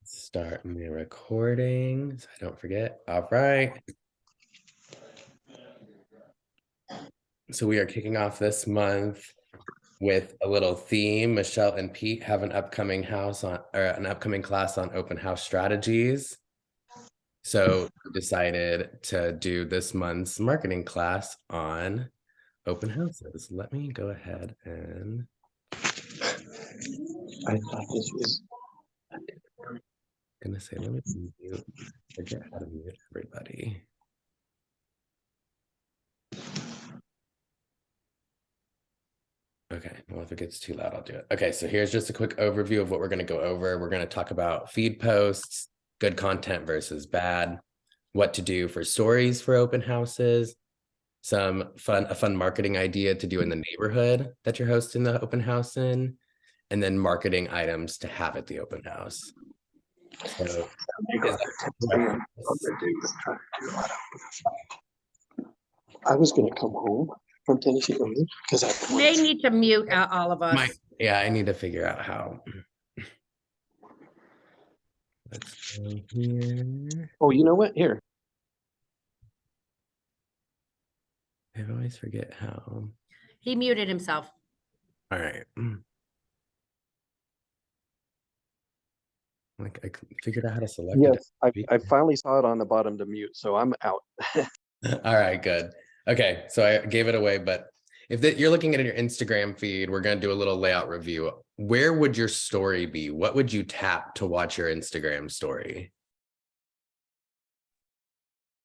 Start my recording so I don't forget. All right. So we are kicking off this month with a little theme. Michelle and Pete have an upcoming class on open house strategies. So we decided to do this month's marketing class on open houses. Let me go ahead and I thought this was let me mute. Forget how to mute everybody. Okay, well, if it gets too loud, I'll do it. Okay, so here's just a quick overview of what we're going to go over. We're going to talk about feed posts, good content versus bad, what to do for stories for open houses, a fun marketing idea to do in the neighborhood that you're hosting the open house in, and then marketing items to have at the open house. So, I was going to come home from Tennessee early because They need to mute all of us. Yeah, I need to figure out how. Let's go here. Oh, you know what? Here. I always forget how. He muted himself. All right. Like I figured out how to select it. Yes, I finally saw it on the bottom to mute, so I'm out. All right, good. Okay, so I gave it away, but if you're looking at your Instagram feed, we're going to do a little layout review. Where would your story be? What would you tap to watch your Instagram story?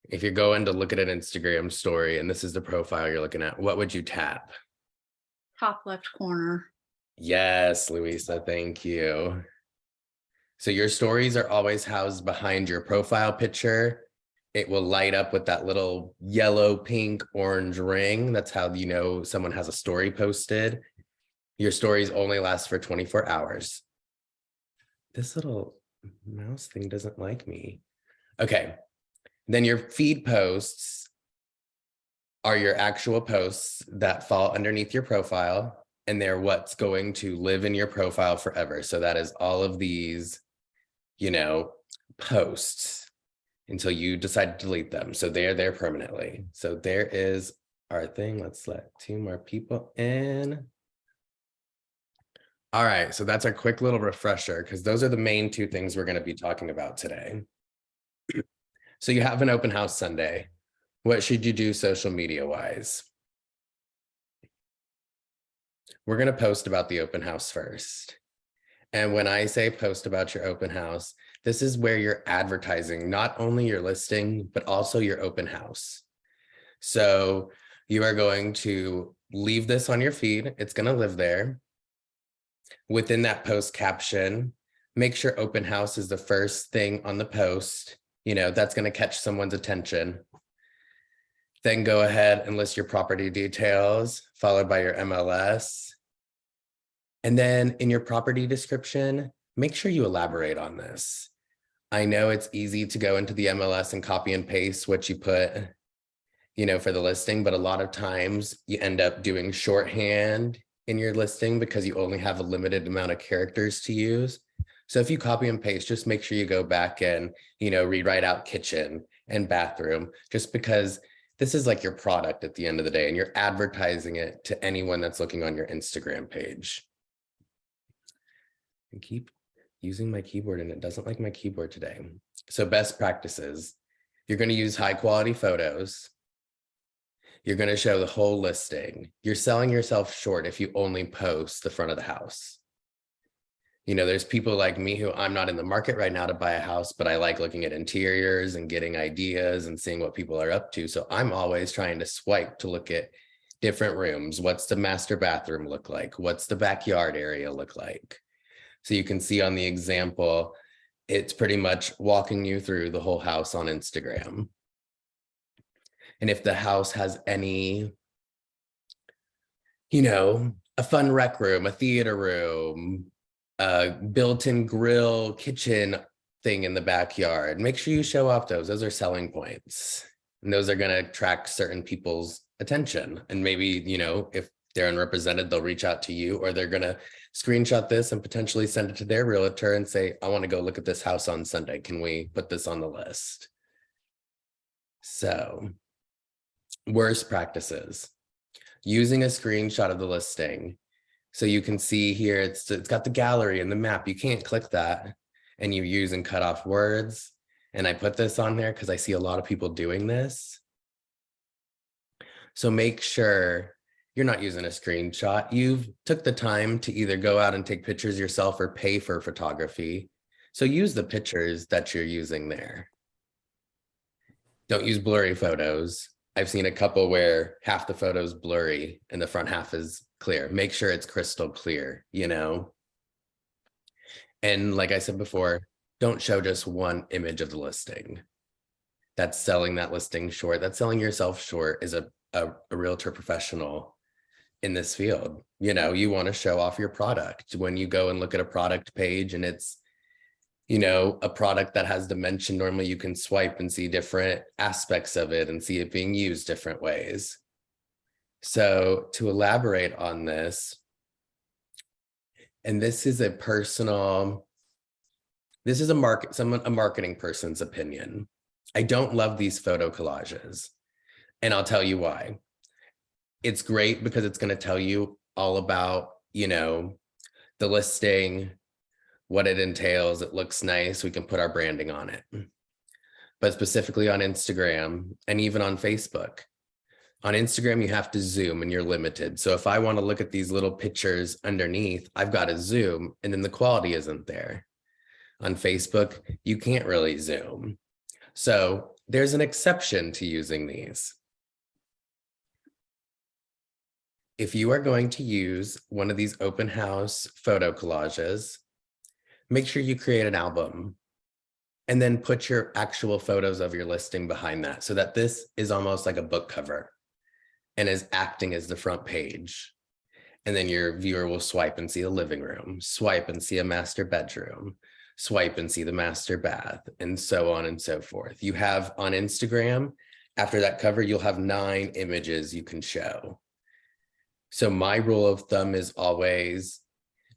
If you're going to look at an Instagram story and this is the profile you're looking at, what would you tap? Top left corner. Yes, Luisa, thank you. So your stories are always housed behind your profile picture. It will light up with that little yellow, pink, orange ring. That's how you know someone has a story posted. Your stories only last for 24 hours. This little mouse thing doesn't like me. Okay, then your feed posts are your actual posts that fall underneath your profile, and they're what's going to live in your profile forever. So that is all of these, posts until you decide to delete them. So they're there permanently. So there is our thing. Let's let 2 more people in. All right, so that's our quick little refresher because those are the main 2 things we're going to be talking about today. So you have an open house Sunday. What should you do social media wise? We're going to post about the open house first. And when I say post about your open house, this is where you're advertising not only your listing, but also your open house. So you are going to leave this on your feed. It's going to live there. Within that post caption, make sure open house is the first thing on the post. That's going to catch someone's attention. Then go ahead and list your property details, followed by your MLS. And then in your property description, make sure you elaborate on this. I know it's easy to go into the MLS and copy and paste what you put, for the listing, but a lot of times you end up doing shorthand in your listing because you only have a limited amount of characters to use. So if you copy and paste, just make sure you go back and, rewrite out kitchen and bathroom, just because this is like your product at the end of the day and you're advertising it to anyone that's looking on your Instagram page. I keep using my keyboard and it doesn't like my keyboard today. So best practices, you're going to use high quality photos. You're going to show the whole listing. You're selling yourself short if you only post the front of the house. There's people like me who I'm not in the market right now to buy a house, but I like looking at interiors and getting ideas and seeing what people are up to. So I'm always trying to swipe to look at different rooms. What's the master bathroom look like? What's the backyard area look like? So you can see on the example, it's pretty much walking you through the whole house on Instagram. And if the house has any, a fun rec room, a theater room, a built-in grill, kitchen thing in the backyard, make sure you show off those. Those are selling points. And those are going to attract certain people's attention. And maybe, if they're unrepresented, they'll reach out to you, or they're going to screenshot this and potentially send it to their realtor and say, I want to go look at this house on Sunday. Can we put this on the list? So, worst practices. Using a screenshot of the listing. So you can see here, it's got the gallery and the map. You can't click that, and you use and cut off words. And I put this on there because I see a lot of people doing this. So make sure you're not using a screenshot. You've took the time to either go out and take pictures yourself or pay for photography. So use the pictures that you're using there. Don't use blurry photos. I've seen a couple where half the photo's blurry and the front half is clear. Make sure it's crystal clear, you know? And like I said before, don't show just one image of the listing. That's selling that listing short. That's selling yourself short as a realtor professional in this field. You know, you want to show off your product. When you go and look at a product page and it's, you know, a product that has dimension, normally you can swipe and see different aspects of it and see it being used different ways. So to elaborate on this, and this is a personal, this is a marketing person's opinion. I don't love these photo collages, and I'll tell you why. It's great because it's going to tell you all about, you know, the listing, what it entails. It looks nice. We can put our branding on it. But specifically on Instagram and even on Facebook, on Instagram, you have to zoom and you're limited. So if I want to look at these little pictures underneath, I've got to zoom and then the quality isn't there. On Facebook, you can't really zoom. So there's an exception to using these. If you are going to use one of these open house photo collages, make sure you create an album and then put your actual photos of your listing behind that so that this is almost like a book cover and is acting as the front page. And then your viewer will swipe and see a living room, swipe and see a master bedroom, swipe and see the master bath, and so on and so forth. You have on Instagram, after that cover, you'll have 9 images you can show. So my rule of thumb is always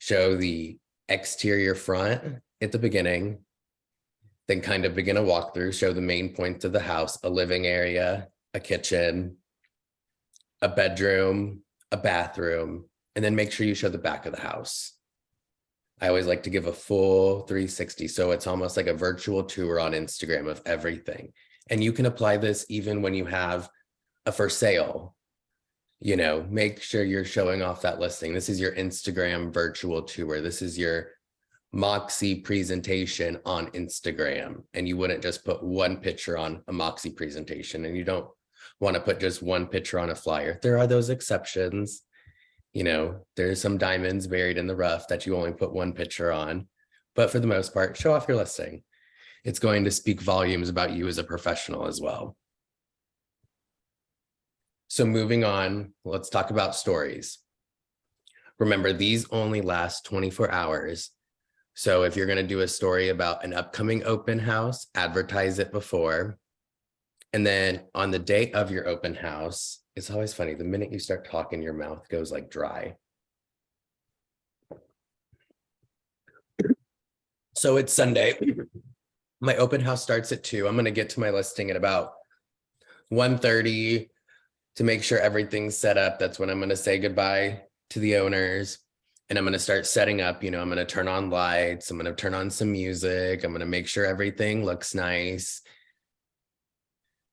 show the exterior front at the beginning, then kind of begin a walkthrough, show the main points of the house, a living area, a kitchen, a bedroom, a bathroom, and then make sure you show the back of the house. I always like to give a full 360. So it's almost like a virtual tour on Instagram of everything. And you can apply this even when you have a for sale. You know, make sure you're showing off that listing. This is your Instagram virtual tour. This is your Moxie presentation on Instagram. And you wouldn't just put one picture on a Moxie presentation, and you don't want to put just one picture on a flyer. There are those exceptions. You know, there's some diamonds buried in the rough that you only put one picture on. But for the most part, show off your listing. It's going to speak volumes about you as a professional as well. So moving on, let's talk about stories. Remember, these only last 24 hours. So if you're going to do a story about an upcoming open house, advertise it before. And then on the day of your open house, it's always funny, the minute you start talking, your mouth goes like dry. So it's Sunday. My open house starts at 2. I'm going to get to my listing at about 1:30 to make sure everything's set up. That's when I'm going to say goodbye to the owners. And I'm going to start setting up, you know, I'm going to turn on lights. I'm going to turn on some music. I'm going to make sure everything looks nice.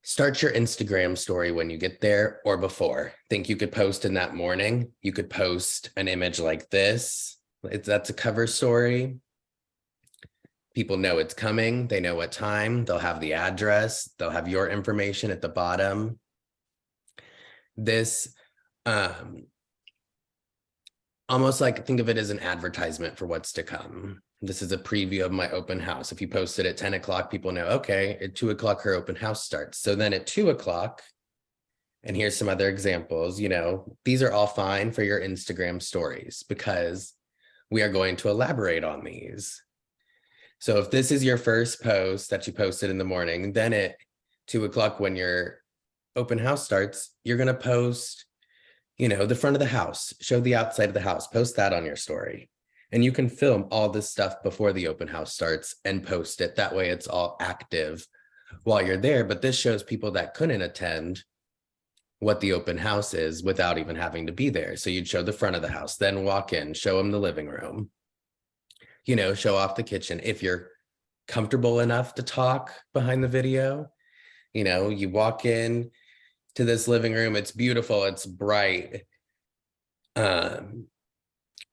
Start your Instagram story when you get there or before. Think you could post in that morning. You could post an image like this. That's a cover story. People know it's coming. They know what time. They'll have the address. They'll have your information at the bottom. This, almost like think of it as an advertisement for what's to come. This is a preview of my open house. If you post it at 10 o'clock, people know, okay, at 2 o'clock, her open house starts. So then at 2 o'clock, and here's some other examples, you know, these are all fine for your Instagram stories because we are going to elaborate on these. So if this is your first post that you posted in the morning, then at 2 o'clock when your open house starts, you're going to post, the front of the house, show the outside of the house, post that on your story. And you can film all this stuff before the open house starts and post it. That way it's all active while you're there. But this shows people that couldn't attend what the open house is without even having to be there. So you'd show the front of the house, then walk in, show them the living room, show off the kitchen. If you're comfortable enough to talk behind the video, you walk in to this living room. It's beautiful. It's bright.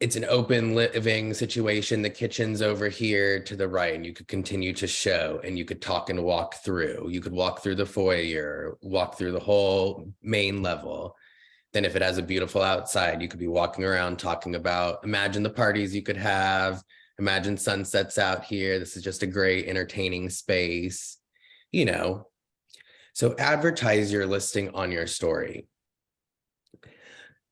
It's an open living situation. The kitchen's over here to the right, and you could continue to show, and you could talk and walk through. You could walk through the foyer, walk through the whole main level. Then if it has a beautiful outside, you could be walking around talking about, imagine the parties you could have, imagine sunsets out here. This is just a great entertaining space, So advertise your listing on your story.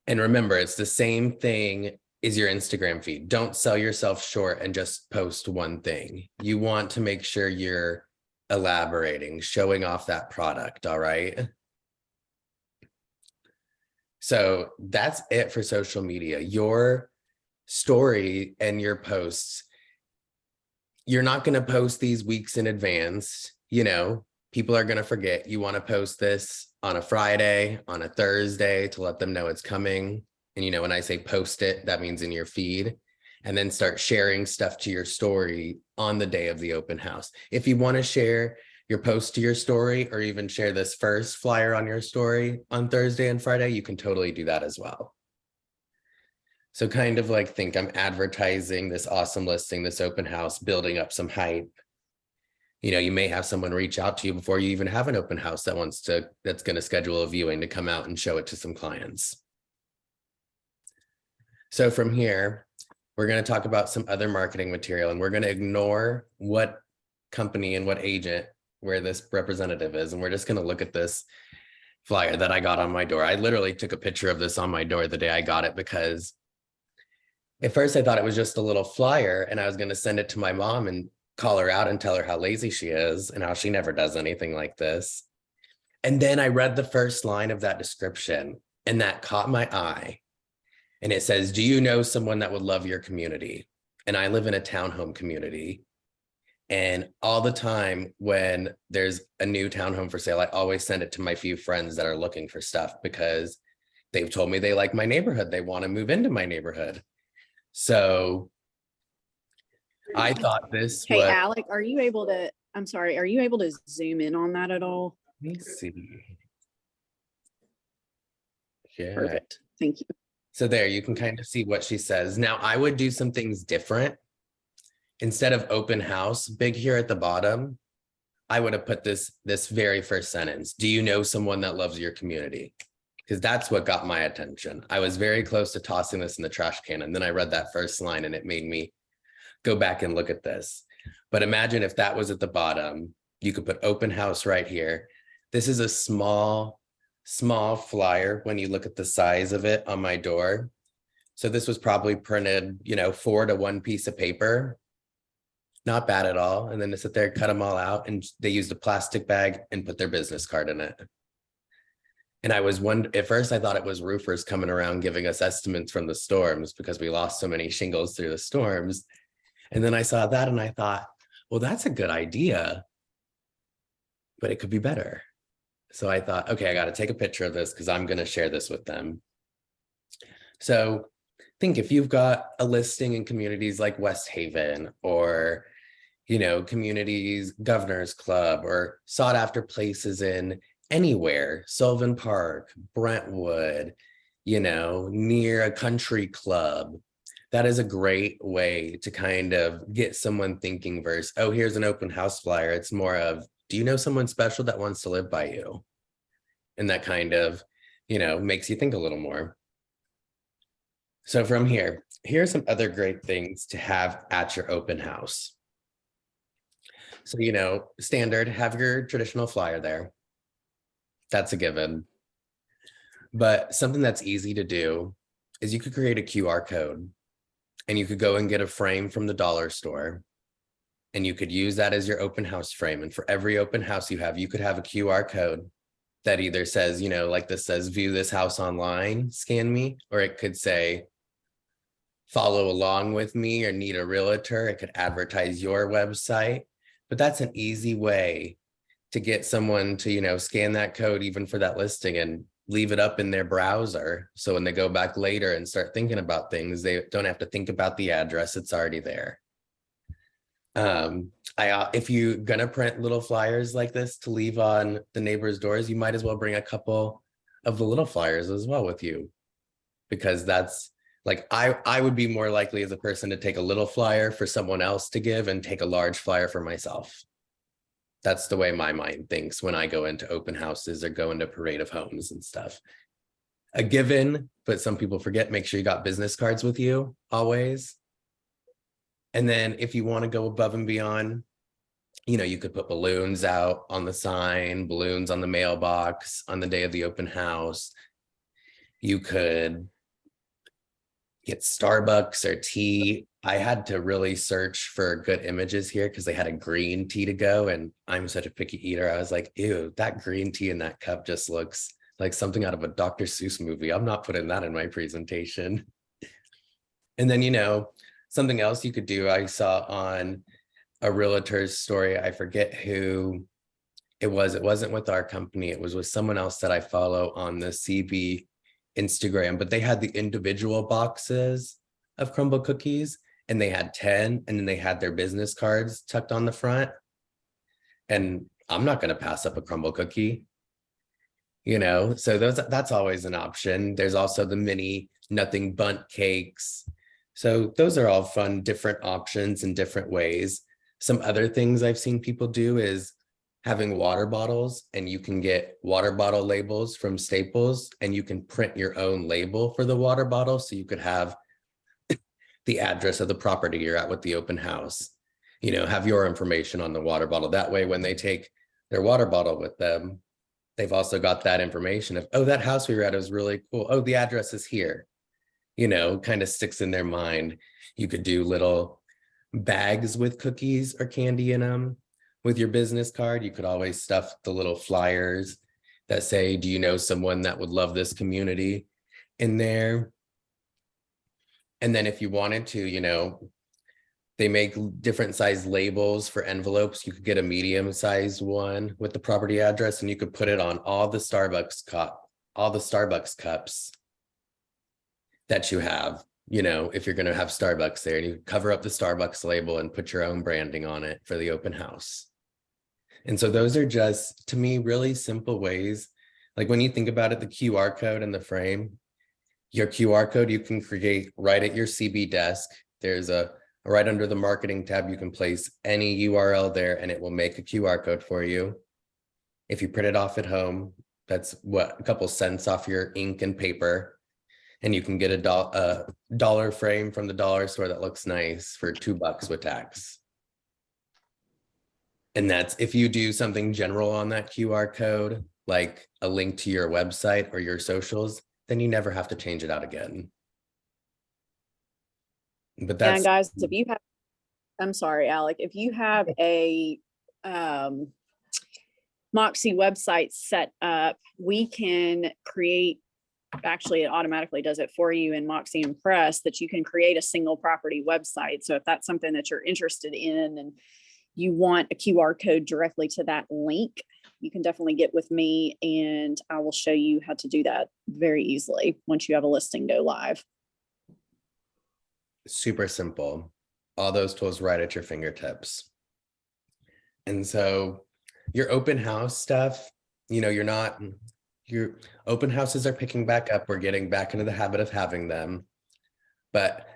And remember, it's the same thing as your Instagram feed. Don't sell yourself short and just post one thing. You want to make sure you're elaborating, showing off that product, all right? So that's it for social media. Your story and your posts, you're not going to post these weeks in advance. People are going to forget. You want to post this on a Friday, on a Thursday to let them know it's coming. And when I say post it, that means in your feed, and then start sharing stuff to your story on the day of the open house. If you want to share your post to your story, or even share this first flyer on your story on Thursday and Friday, you can totally do that as well. So kind of like think I'm advertising this awesome listing, this open house, building up some hype. You may have someone reach out to you before you even have an open house that's going to schedule a viewing to come out and show it to some clients. So from here, we're going to talk about some other marketing material, and we're going to ignore what company and what agent where this representative is. And we're just going to look at this flyer that I got on my door. I literally took a picture of this on my door the day I got it, because at first I thought it was just a little flyer, and I was going to send it to my mom and call her out and tell her how lazy she is and how she never does anything like this. And then I read the first line of that description, and that caught my eye. And it says, do you know someone that would love your community? And I live in a townhome community. And all the time when there's a new townhome for sale, I always send it to my few friends that are looking for stuff, because they've told me they like my neighborhood. They want to move into my neighborhood. So I thought this Hey, was... Alec, are you able to zoom in on that at all? Let me see. Yeah. Perfect. Thank you. So there, you can kind of see what she says. Now, I would do some things different. Instead of open house, big here at the bottom, I would have put this very first sentence. Do you know someone that loves your community? Because that's what got my attention. I was very close to tossing this in the trash can, and then I read that first line and it made me go back and look at this. But imagine if that was at the bottom, you could put open house right here. This is a small flyer when you look at the size of it on my door. So this was probably printed, 4 to 1 piece of paper. Not bad at all. And then to sit there, cut them all out, and they used a plastic bag and put their business card in it. And at first I thought it was roofers coming around giving us estimates from the storms, because we lost so many shingles through the storms. And then I saw that and I thought, well, that's a good idea, but it could be better. So I thought, okay, I got to take a picture of this because I'm going to share this with them. So think if you've got a listing in communities like West Haven, or, communities, Governor's Club, or sought after places in anywhere, Sylvan Park, Brentwood, near a country club, that is a great way to kind of get someone thinking versus, oh, here's an open house flyer. It's more of, do you know someone special that wants to live by you? And that kind of, makes you think a little more. So from here are some other great things to have at your open house. So, standard, have your traditional flyer there. That's a given. But something that's easy to do is you could create a QR code, and you could go and get a frame from the dollar store, and you could use that as your open house frame. And for every open house you have, you could have a QR code that either says, like this says, view this house online, scan me, or it could say, follow along with me or need a realtor. It could advertise your website, but that's an easy way to get someone to, scan that code even for that listing and leave it up in their browser. So when they go back later and start thinking about things, they don't have to think about the address. It's already there. If you're gonna print little flyers like this to leave on the neighbors' doors, you might as well bring a couple of the little flyers as well with you, because that's like, I would be more likely as a person to take a little flyer for someone else to give and take a large flyer for myself. That's the way my mind thinks when I go into open houses or go into parade of homes and stuff. A given, but some people forget, make sure you got business cards with you always. And then if you want to go above and beyond, you could put balloons out on the sign, balloons on the mailbox on the day of the open house. You could get Starbucks or tea. I had to really search for good images here because they had a green tea to go, and I'm such a picky eater. I was like, ew, that green tea in that cup just looks like something out of a Dr. Seuss movie. I'm not putting that in my presentation. And then, something else you could do, I saw on a realtor's story, I forget who it was. It wasn't with our company. It was with someone else that I follow on the CB Instagram, but they had the individual boxes of crumble cookies, and they had 10, and then they had their business cards tucked on the front. And I'm not going to pass up a crumble cookie, so that's always an option. There's also the mini nothing bundt cakes. So those are all fun, different options in different ways. Some other things I've seen people do is having water bottles, and you can get water bottle labels from Staples, and you can print your own label for the water bottle. So you could have the address of the property you're at with the open house, have your information on the water bottle. That way, when they take their water bottle with them, they've also got that information of, oh, that house we were at is really cool. Oh, the address is here, kind of sticks in their mind. You could do little bags with cookies or candy in them. With your business card, you could always stuff the little flyers that say, do you know someone that would love this community in there? And then if you wanted to, they make different size labels for envelopes. You could get a medium sized one with the property address, and you could put it on all the Starbucks cups that you have, if you're going to have Starbucks there, and you cover up the Starbucks label and put your own branding on it for the open house. And so those are just, to me, really simple ways. Like when you think about it, the QR code in the frame, your QR code you can create right at your CB desk. There's right under the marketing tab, you can place any URL there and it will make a QR code for you. If you print it off at home, that's a couple cents off your ink and paper. And you can get a dollar frame from the dollar store that looks nice for $2 with tax. And that's if you do something general on that QR code, like a link to your website or your socials, then you never have to change it out again. But that's, and guys, if you have, I'm sorry, Alec, if you have a Moxie website set up, we can create, actually it automatically does it for you in Moxie Impress, that you can create a single property website. So if that's something that you're interested in and you want a QR code directly to that link, you can definitely get with me and I will show you how to do that very easily once you have a listing go live. super simple. All those tools right at your fingertips. And so your open house stuff, your open houses are picking back up. We're getting back into the habit of having them, but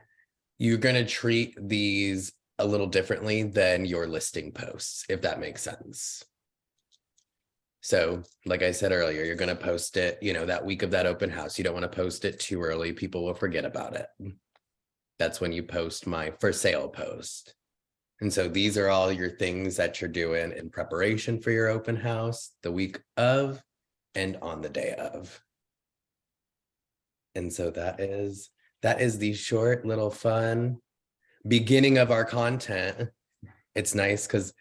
you're going to treat these a little differently than your listing posts, if that makes sense. So like I said earlier, you're going to post it, that week of that open house. You don't want to post it too early. People will forget about it. That's when you post my for sale post. And so these are all your things that you're doing in preparation for your open house, the week of and on the day of. And so that is the short little fun beginning of our content. It's nice because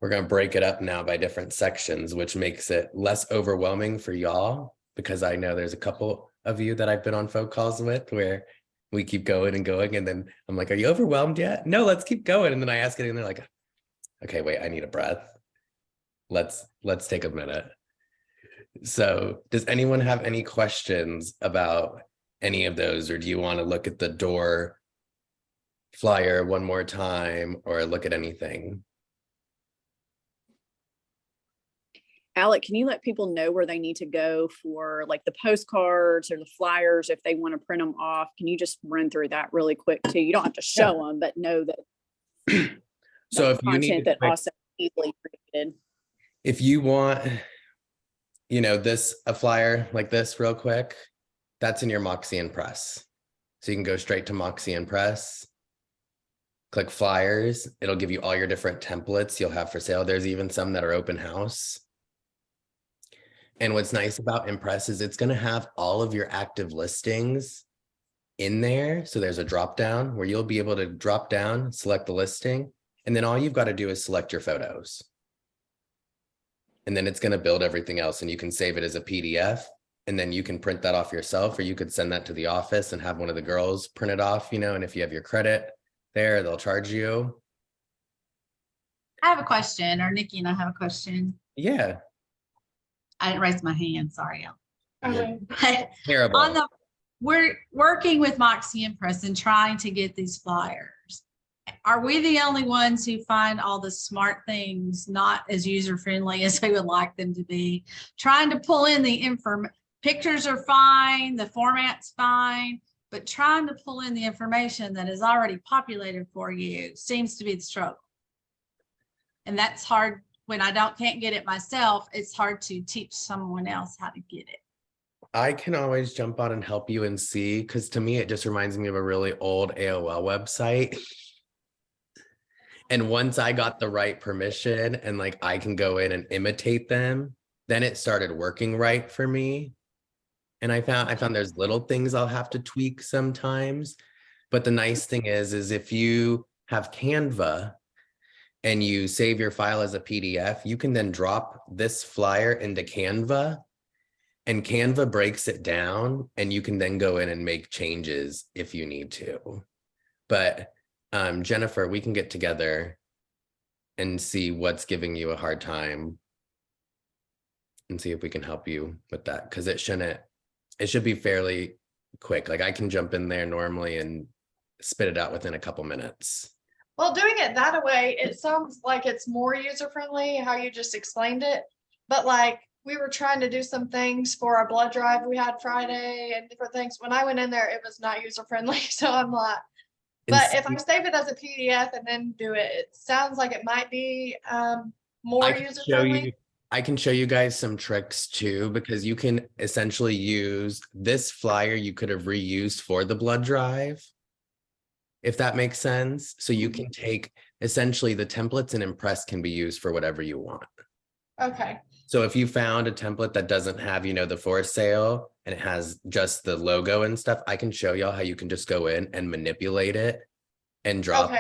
we're going to break it up now by different sections, which makes it less overwhelming for y'all, because I know there's a couple of you that I've been on phone calls with where we keep going and going. And then I'm like, are you overwhelmed yet? No, let's keep going. And then I ask it and they're like, okay, wait, I need a breath. Let's take a minute. So does anyone have any questions about any of those, or do you want to look at the door flyer one more time or look at anything? Alec, can you let people know where they need to go for like the postcards or the flyers if they want to print them off? Can you just run through that really quick too? You don't have to show them, but know that. So if you content need that also easily created. if you want, you know, a flyer like this real quick, that's in your Moxie and Press. So you can go straight to Moxie and Press, click flyers. It'll give you all your different templates you'll have for sale. There's even some that are open house. And what's nice about Impress is it's going to have all of your active listings in there. So there's a drop down where you'll be able to drop down, select the listing, and then all you've got to do is select your photos. And then it's going to build everything else, and you can save it as a PDF, and then you can print that off yourself, or you could send that to the office and have one of the girls print it off, you know, and if you have your credit there, they'll charge you. I have a question, or Nikki and I have a question. Yeah. I didn't raise my hand, sorry. You're But terrible. we're working with Moxie and Press and trying to get these flyers. Are we the only ones who find all the smart things not as user-friendly as we would like them to be? Trying to pull in the information, pictures are fine, the format's fine, but trying to pull in the information that is already populated for you seems to be the struggle. And that's hard. When I can't get it myself, it's hard to teach someone else how to get it. I can always jump on and help you and see, because to me, it just reminds me of a really old AOL website. And once I got the right permission and like I can go in and imitate them, then it started working right for me. And I found there's little things I'll have to tweak sometimes. But the nice thing is if you have Canva and you save your file as a PDF, you can then drop this flyer into Canva, and Canva breaks it down, and you can then go in and make changes if you need to. But Jennifer, we can get together and see what's giving you a hard time and see if we can help you with that, because it should be fairly quick. Like I can jump in there normally and spit it out within a couple minutes. Well, doing it that way, it sounds like it's more user-friendly, how you just explained it. But like, we were trying to do some things for our blood drive we had Friday and different things. When I went in there, it was not user-friendly. So I'm like, but if I save it as a PDF and then do it, it sounds like it might be more user-friendly. I can show you guys some tricks too, because you can essentially use this flyer you could have reused for the blood drive, if that makes sense. So you can take essentially the templates, and Impress can be used for whatever you want. Okay. So if you found a template that doesn't have, you know, the for sale and it has just the logo and stuff, I can show y'all how you can just go in and manipulate it and drop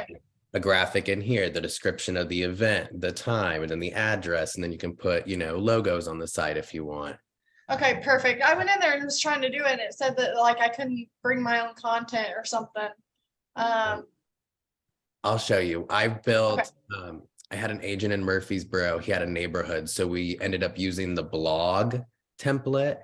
a graphic in here, the description of the event, the time, and then the address. And then you can put, you know, logos on the side if you want. Okay, perfect. I went in there and was trying to do it, and it said that like I couldn't bring my own content or something. I'll show you. I built, I had an agent in Murfreesboro. He had a neighborhood. So we ended up using the blog template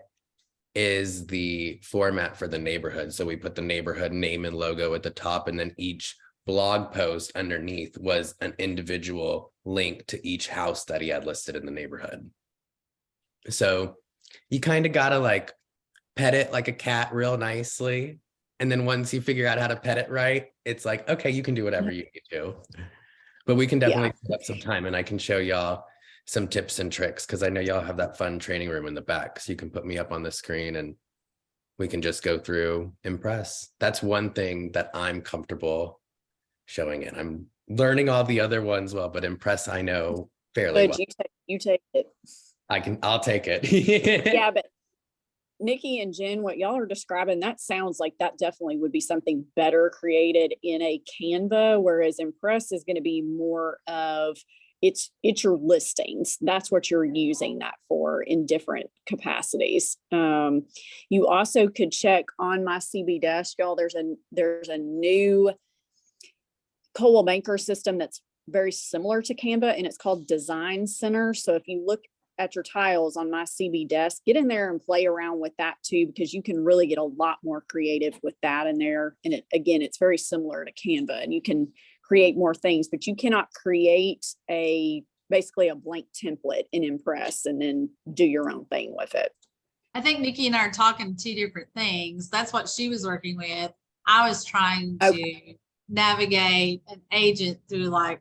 is the format for the neighborhood. So we put the neighborhood name and logo at the top, and then each blog post underneath was an individual link to each house that he had listed in the neighborhood. So you kind of got to like pet it like a cat real nicely. And then once you figure out how to pet it right, it's like, okay, you can do whatever you need to. But we can definitely set up some time, and I can show y'all some tips and tricks, because I know y'all have that fun training room in the back. So you can put me up on the screen and we can just go through Impress. That's one thing that I'm comfortable showing it. I'm learning all the other ones well, but Impress I know fairly well. You take it. I'll take it. Yeah, but Nikki and Jen, what y'all are describing, that sounds like that definitely would be something better created in a Canva, whereas Impress is going to be more of it's your listings. That's what you're using that for in different capacities. You also could check on my CB desk, y'all. There's a new Coldwell Banker system that's very similar to Canva, and it's called Design Center. So if you look at your tiles on my CB desk, get in there and play around with that too, because you can really get a lot more creative with that in there. And it's very similar to Canva, and you can create more things, but you cannot create basically a blank template in Impress and then do your own thing with it. I think Nikki and I are talking two different things. That's what she was working with. I was trying to navigate an agent through like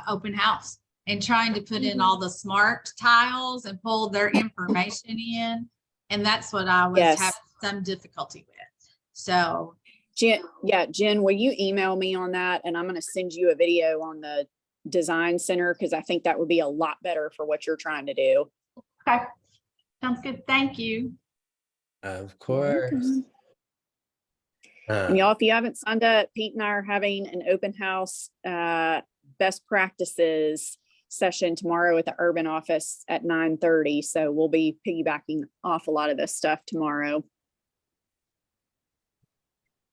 open house and trying to put in all the smart tiles and pull their information in. And that's what I was Yes. having some difficulty with. So Jen, will you email me on that? And I'm going to send you a video on the Design Center, because I think that would be a lot better for what you're trying to do. okay, sounds good. Thank you. Of course. And y'all, if you haven't signed up, Pete and I are having an open house best practices session tomorrow at the urban office at 9:30. So we'll be piggybacking off a lot of this stuff tomorrow.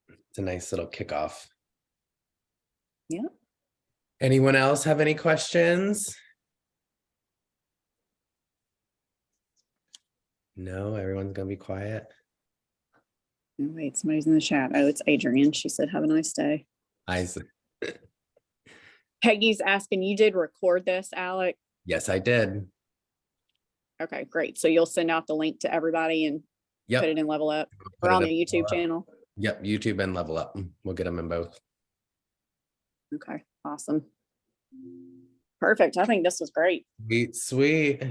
It's a nice little kickoff. Yeah. Anyone else have any questions? No, everyone's gonna be quiet. Oh, wait, somebody's in the chat. Oh, it's Adrienne. She said, have a nice day. Peggy's asking, you did record this, Alec? Yes, I did. Okay, great. So you'll send out the link to everybody and Yep. put it in Level Up Put or it on in the YouTube Level Up. channel. Yep, YouTube and Level Up. We'll get them in both. Okay, awesome. Perfect. I think this was great. Sweet, sweet.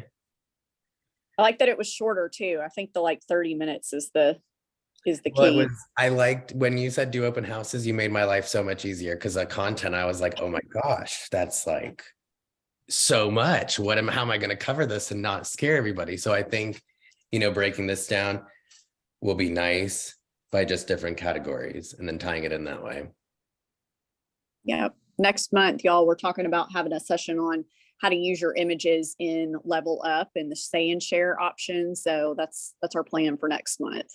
I like that it was shorter too. I think the like 30 minutes is the Well, it key. was, I liked when you said do open houses, you made my life so much easier because the content, I was like, oh my gosh, that's like so much. How am I going to cover this and not scare everybody? So I think, breaking this down will be nice by just different categories and then tying it in that way. Yeah. Next month, y'all, we're talking about having a session on how to use your images in Level Up and the Say and Share option. So that's our plan for next month.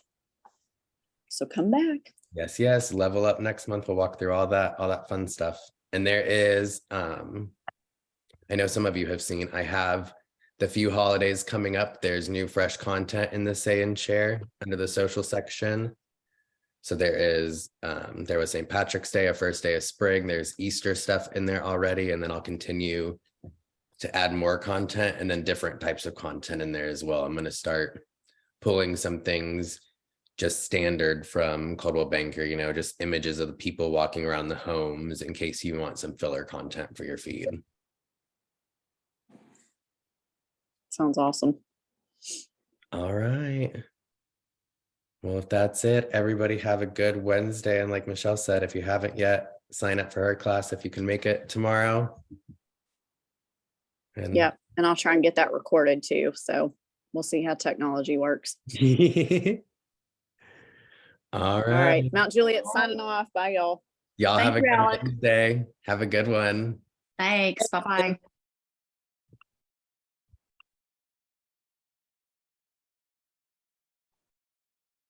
So come back. Yes, yes. Level Up next month. We'll walk through all that fun stuff. And there is, I know some of you have seen, I have the few holidays coming up. There's new fresh content in the Say and Share under the social section. So there was St. Patrick's Day, a first day of spring. There's Easter stuff in there already. And then I'll continue to add more content and then different types of content in there as well. I'm going to start pulling some things just standard from Coldwell Banker, just images of the people walking around the homes in case you want some filler content for your feed. Sounds awesome. All right. Well, if that's it, everybody have a good Wednesday. And like Michelle said, if you haven't yet, sign up for her class if you can make it tomorrow. And Yeah. And I'll try and get that recorded too. So we'll see how technology works. All All right. right. Mount Juliet signing off. Bye, y'all. Y'all have a Thank you, good Alec. Wednesday. Have a good one. Thanks. Bye-bye.